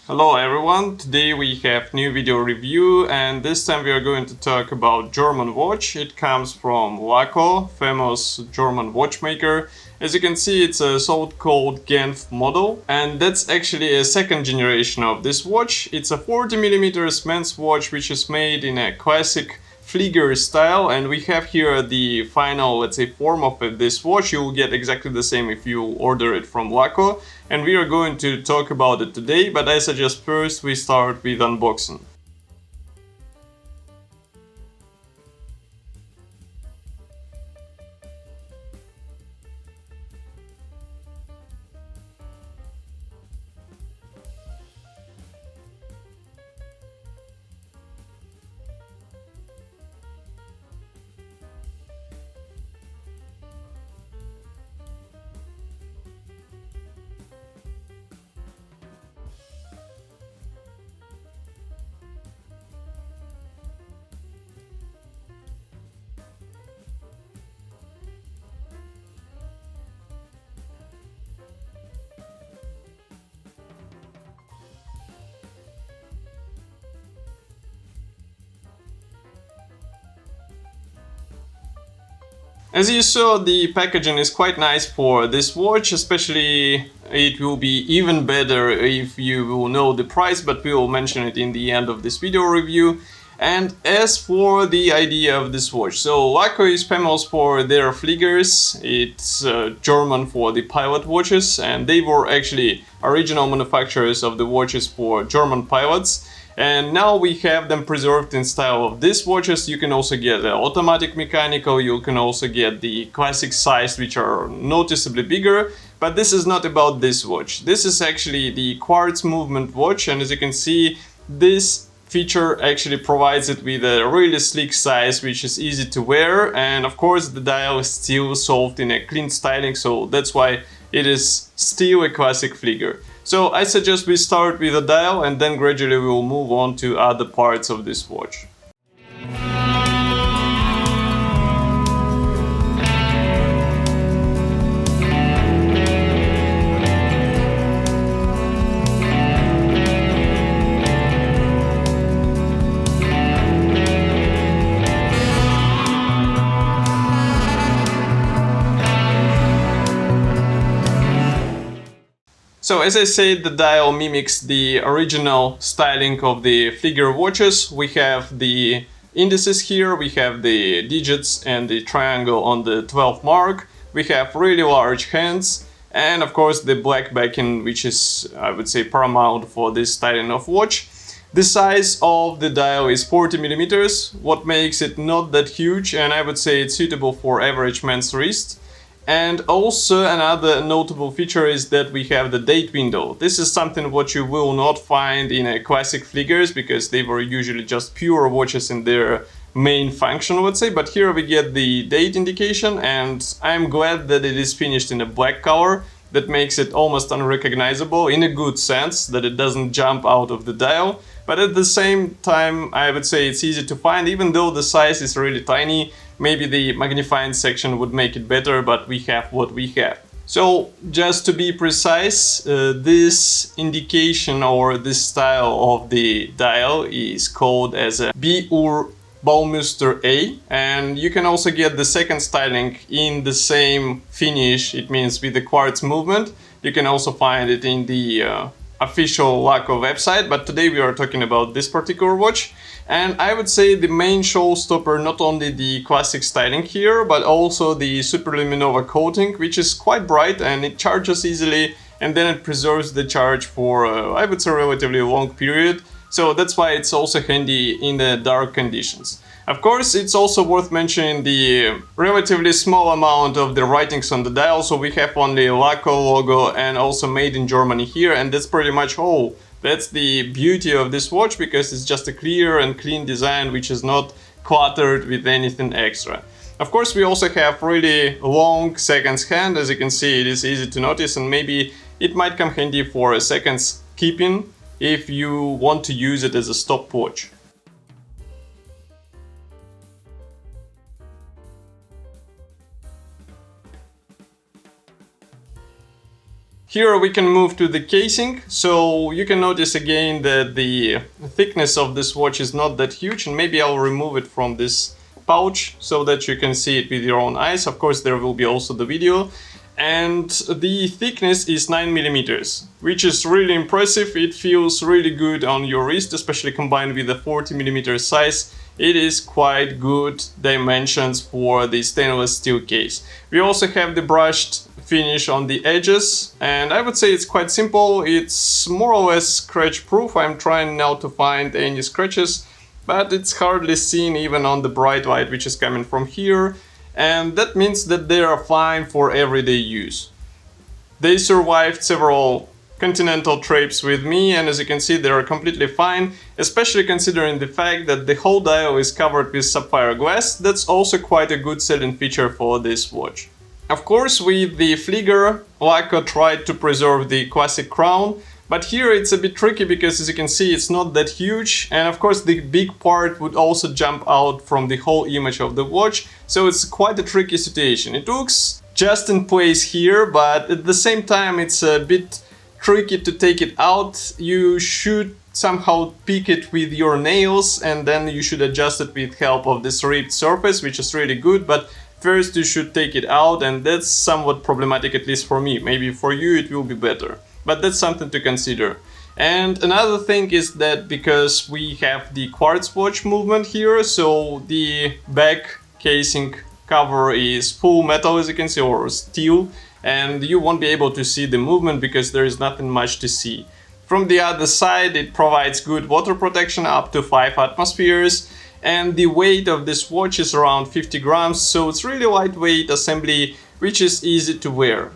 Hello everyone, today we have new video review and this time we are going to talk about German watch. It comes from Laco, famous German watchmaker. As you can see, it's a so-called Genf model, and that's actually a second generation of this watch. It's a 40mm men's watch which is made in a classic Flieger style, and we have here the final, let's say, form of this watch. You will get exactly the same if you order it from Laco, and we are going to talk about it today, but I suggest first we start with unboxing. As you saw, the packaging is quite nice for this watch, especially it will be even better if you will know the price, but we will mention it in the end of this video review. And as for the idea of this watch, so Laco is famous for their Fliegers. It's German for the pilot watches, and they were actually original manufacturers of the watches for German pilots. And now we have them preserved in style of these watches. You can also get the automatic mechanical, you can also get the classic size, which are noticeably bigger. But this is not about this watch. This is actually the quartz movement watch, and as you can see, this feature actually provides it with a really sleek size, which is easy to wear. And of course, the dial is still solved in a clean styling, so that's why it is still a classic Flieger. So I suggest we start with the dial and then gradually we will move on to other parts of this watch. So as I said, the dial mimics the original styling of the Flieger watches. We have the indices here, we have the digits and the triangle on the 12th mark. We have really large hands and of course the black backing, which is, I would say, paramount for this styling of watch. The size of the dial is 40mm, what makes it not that huge, and I would say it's suitable for average man's wrist. And also another notable feature is that we have the date window. This is something what you will not find in a classic Fliegers, because they were usually just pure watches in their main function, let's say. But here we get the date indication, and I'm glad that it is finished in a black color. That makes it almost unrecognizable in a good sense, that it doesn't jump out of the dial. But at the same time, I would say it's easy to find, even though the size is really tiny. Maybe the magnifying section would make it better, but we have what we have. So just to be precise, this indication or this style of the dial is called as a BUR Baumuster A, and you can also get the second styling in the same finish, it means with the quartz movement. You can also find it in the official Laco website, but today we are talking about this particular watch. And I would say the main showstopper, not only the classic styling here, but also the superluminova coating, which is quite bright and it charges easily, and then it preserves the charge for, I would say, a relatively long period. So that's why it's also handy in the dark conditions. Of course, it's also worth mentioning the relatively small amount of the writings on the dial, so we have only Laco logo and also made in Germany here, and that's pretty much all. That's the beauty of this watch, because it's just a clear and clean design which is not cluttered with anything extra. Of course, we also have really long seconds hand. As you can see, it is easy to notice, and maybe it might come handy for a seconds keeping if you want to use it as a stopwatch. Here we can move to the casing, so you can notice again that the thickness of this watch is not that huge, and maybe I'll remove it from this pouch so that you can see it with your own eyes. Of course, there will be also the video. And the thickness is 9 millimeters, which is really impressive. It feels really good on your wrist, especially combined with the 40 millimeter size. It is quite good dimensions for the stainless steel case. We also have the brushed finish on the edges, and I would say it's quite simple. It's more or less scratch proof. I'm trying now to find any scratches, but it's hardly seen even on the bright light which is coming from here, and that means that they are fine for everyday use. They survived several continental trips with me, and as you can see, they are completely fine, especially considering the fact that the whole dial is covered with sapphire glass. That's also quite a good selling feature for this watch. Of course, with the Flieger, Laco tried to preserve the classic crown, but here it's a bit tricky because, as you can see, it's not that huge, and of course the big part would also jump out from the whole image of the watch, so it's quite a tricky situation. It looks just in place here, but at the same time it's a bit tricky to take it out. You should somehow pick it with your nails, and then you should adjust it with help of this ribbed surface, which is really good, but first you should take it out, and that's somewhat problematic, at least for me. Maybe for you it will be better, but that's something to consider. And another thing is that because we have the quartz watch movement here, so the back casing cover is full metal, as you can see, or steel, and you won't be able to see the movement because there is nothing much to see. From the other side, it provides good water protection up to 5 atmospheres, and the weight of this watch is around 50 grams, so it's really lightweight assembly, which is easy to wear.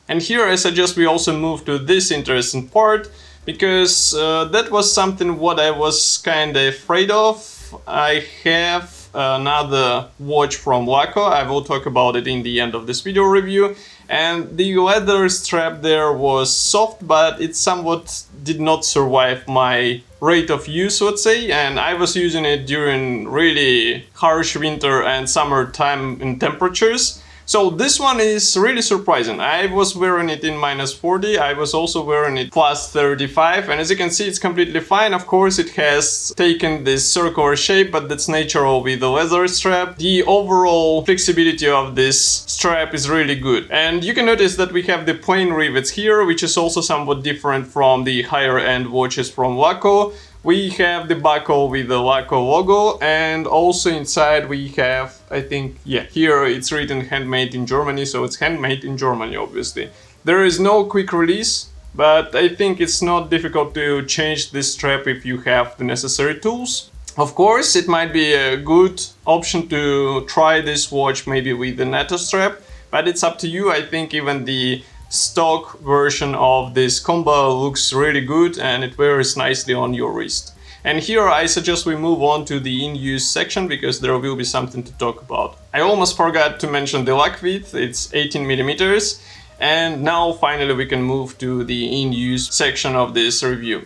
And here I suggest we also move to this interesting part, because that was something what I was kinda afraid of. I have another watch from Laco. I will talk about it in the end of this video review, and the leather strap there was soft, but it somewhat did not survive my rate of use, let's say, and I was using it during really harsh winter and summer time in temperatures. So this one is really surprising. I was wearing it in -40, I was also wearing it +35, and as you can see, it's completely fine. Of course, it has taken this circular shape, but that's natural with the leather strap. The overall flexibility of this strap is really good. And you can notice that we have the plain rivets here, which is also somewhat different from the higher end watches from Laco. We have the buckle with the Laco logo, and also inside we have, I think, yeah, here it's written handmade in Germany, so it's handmade in Germany, obviously. There is no quick release, but I think it's not difficult to change this strap if you have the necessary tools. Of course, it might be a good option to try this watch maybe with the NATO strap, but it's up to you. I think even the stock version of this combo looks really good, and it wears nicely on your wrist. And here I suggest we move on to the in-use section, because there will be something to talk about. I almost forgot to mention the lock width, it's 18 millimeters. And now finally we can move to the in-use section of this review.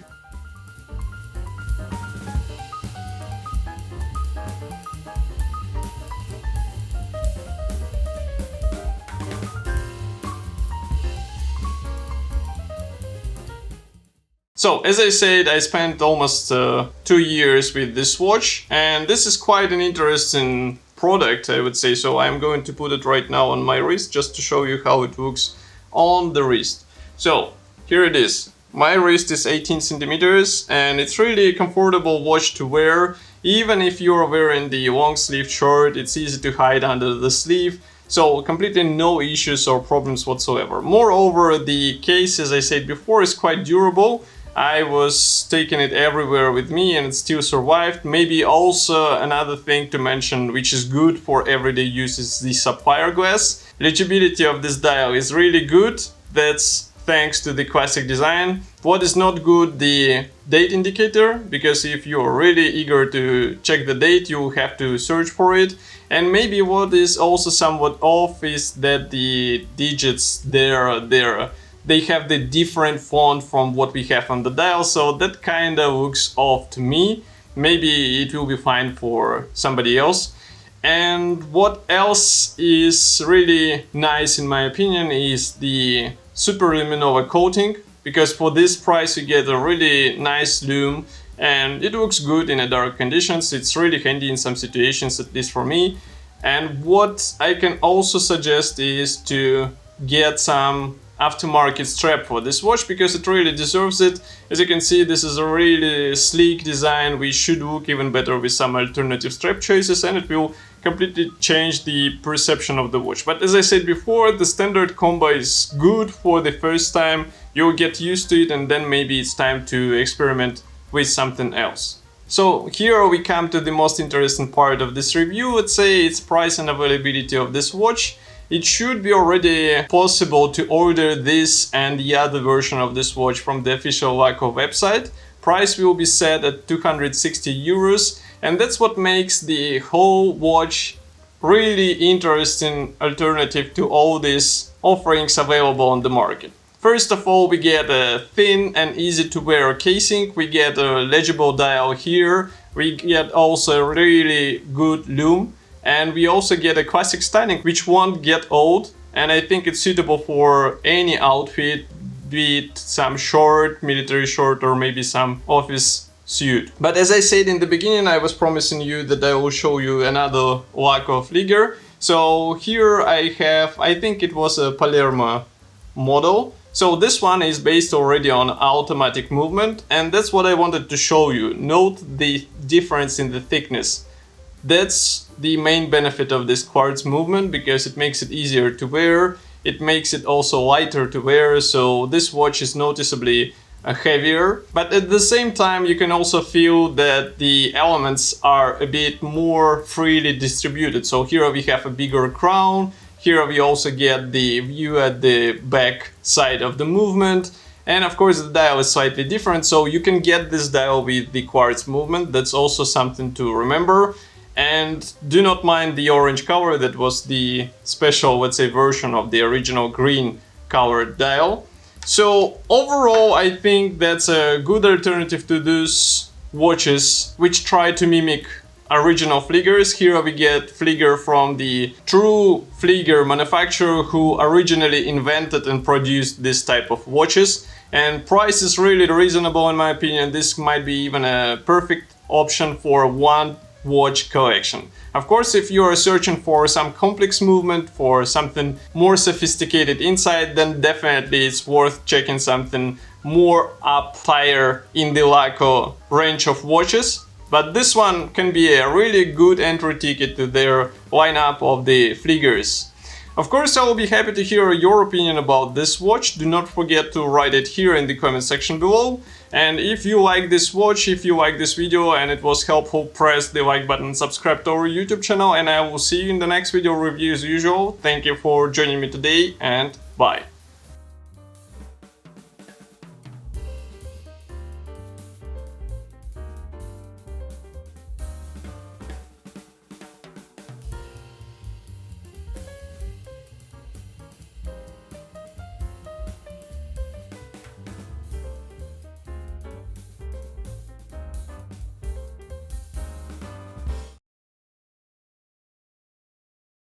So, as I said, I spent almost 2 years with this watch, and this is quite an interesting product, I would say. So I'm going to put it right now on my wrist just to show you how it looks on the wrist. So here it is. My wrist is 18 centimeters, and it's really a comfortable watch to wear. Even if you're wearing the long sleeve shirt, it's easy to hide under the sleeve. So completely no issues or problems whatsoever. Moreover, the case, as I said before, is quite durable. I was taking it everywhere with me and it still survived. Maybe also another thing to mention, which is good for everyday use, is the sapphire glass. Legibility of this dial is really good. That's thanks to the classic design. What is not good, the date indicator, because if you're really eager to check the date, you have to search for it. And maybe what is also somewhat off is that the digits they have the different font from what we have on the dial, so that kind of looks off to me. Maybe it will be fine for somebody else. And what else is really nice in my opinion is the super luminova coating, because for this price you get a really nice lume and it looks good in a dark conditions. It's really handy in some situations, at least for me. And what I can also suggest is to get some aftermarket strap for this watch, because it really deserves it. As you can see, this is a really sleek design which should look even better with some alternative strap choices, and it will completely change the perception of the watch. But as I said before, the standard combo is good for the first time. You'll get used to it, and then maybe it's time to experiment with something else. So here we come to the most interesting part of this review. Let's say it's price and availability of this watch. It should be already possible to order this and the other version of this watch from the official Laco website. Price will be set at 260 euros, and that's what makes the whole watch really interesting alternative to all these offerings available on the market. First of all, we get a thin and easy to wear casing, we get a legible dial here, we get also a really good lume, and we also get a classic styling which won't get old, and I think it's suitable for any outfit, be it some short, military short, or maybe some office suit. But as I said in the beginning, I was promising you that I will show you another Laco Flieger. So here I have, I think it was a Palermo model. So this one is based already on automatic movement, and that's what I wanted to show you. Note the difference in the thickness. That's the main benefit of this quartz movement, because it makes it easier to wear, it makes it also lighter to wear, so this watch is noticeably heavier. But at the same time you can also feel that the elements are a bit more freely distributed. So here we have a bigger crown, here we also get the view at the back side of the movement, and of course the dial is slightly different, so you can get this dial with the quartz movement. That's also something to remember. And do not mind the orange color, that was the special, let's say, version of the original green colored dial. So overall I think that's a good alternative to those watches which try to mimic original Fliegers. Here we get Flieger from the true Flieger manufacturer who originally invented and produced this type of watches, and price is really reasonable in my opinion. This might be even a perfect option for one watch collection. Of course, if you are searching for some complex movement, for something more sophisticated inside, then definitely it's worth checking something more up higher in the Laco range of watches. But this one can be a really good entry ticket to their lineup of the Fliegers. Of course, I will be happy to hear your opinion about this watch. Do not forget to write it here in the comment section below. And if you like this watch, if you like this video and it was helpful, press the like button, subscribe to our YouTube channel, and I will see you in the next video review as usual. Thank you for joining me today, and bye.